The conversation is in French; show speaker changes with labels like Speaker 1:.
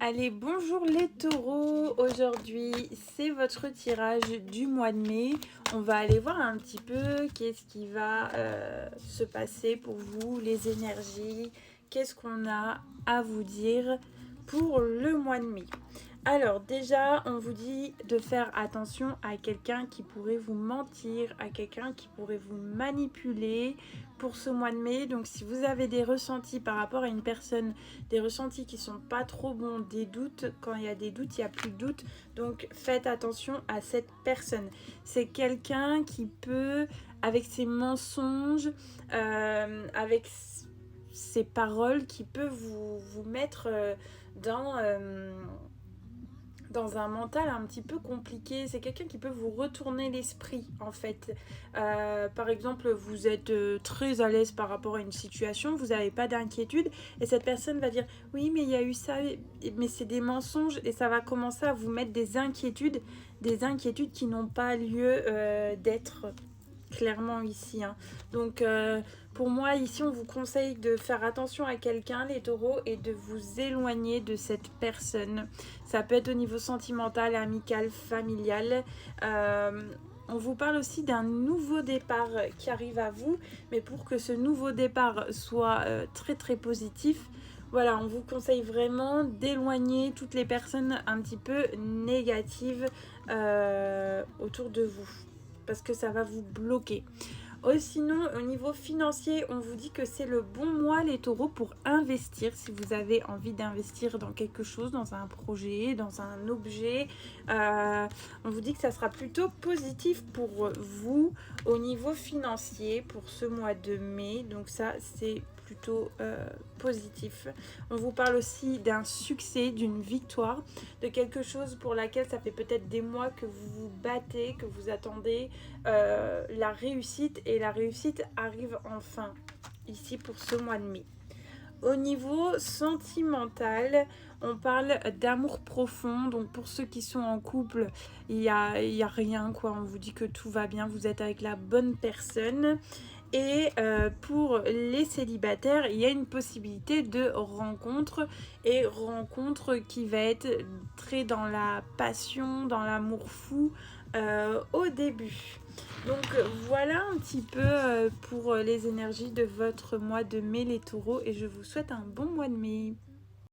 Speaker 1: Allez, bonjour les taureaux. Aujourd'hui, c'est votre tirage du mois de mai. On va aller voir un petit peu qu'est-ce qui va se passer pour vous, les énergies. Qu'est-ce qu'on a à vous dire pour le mois de mai. Alors déjà, on vous dit de faire attention à quelqu'un qui pourrait vous mentir, à quelqu'un qui pourrait vous manipuler pour ce mois de mai. Donc si vous avez des ressentis par rapport à une personne, des ressentis qui sont pas trop bons, des doutes, quand il y a des doutes, il n'y a plus de doutes. Donc faites attention à cette personne. C'est quelqu'un qui peut, avec ses mensonges, avec ses paroles, qui peut vous mettre dans... dans un mental un petit peu compliqué. C'est quelqu'un qui peut vous retourner l'esprit, en fait. Par exemple, vous êtes très à l'aise par rapport à une situation, vous n'avez pas d'inquiétude, et cette personne va dire « Oui, mais il y a eu ça, mais c'est des mensonges », et ça va commencer à vous mettre des inquiétudes qui n'ont pas lieu d'être clairement ici. Donc pour moi ici on vous conseille de faire attention à quelqu'un les taureaux et de vous éloigner de cette personne. Ça peut être au niveau sentimental, amical, familial. On vous parle aussi d'un nouveau départ qui arrive à vous, mais pour que ce nouveau départ soit très très positif, voilà, on vous conseille vraiment d'éloigner toutes les personnes un petit peu négatives autour de vous, parce que ça va vous bloquer. Sinon, au niveau financier, on vous dit que c'est le bon mois les taureaux pour investir. Si vous avez envie d'investir dans quelque chose, dans un projet, dans un objet, on vous dit que ça sera plutôt positif pour vous au niveau financier pour ce mois de mai. Donc ça, c'est plutôt positif. On vous parle aussi d'un succès, d'une victoire, de quelque chose pour laquelle ça fait peut-être des mois que vous vous battez, que vous attendez la réussite, et la réussite arrive enfin ici pour ce mois de mai. Au niveau sentimental, on parle d'amour profond. Donc pour ceux qui sont en couple, il y a rien quoi. On vous dit que tout va bien, vous êtes avec la bonne personne. Et pour les célibataires, il y a une possibilité de rencontre, et rencontre qui va être très dans la passion, dans l'amour fou au début. Donc voilà un petit peu pour les énergies de votre mois de mai les taureaux, et je vous souhaite un bon mois de mai.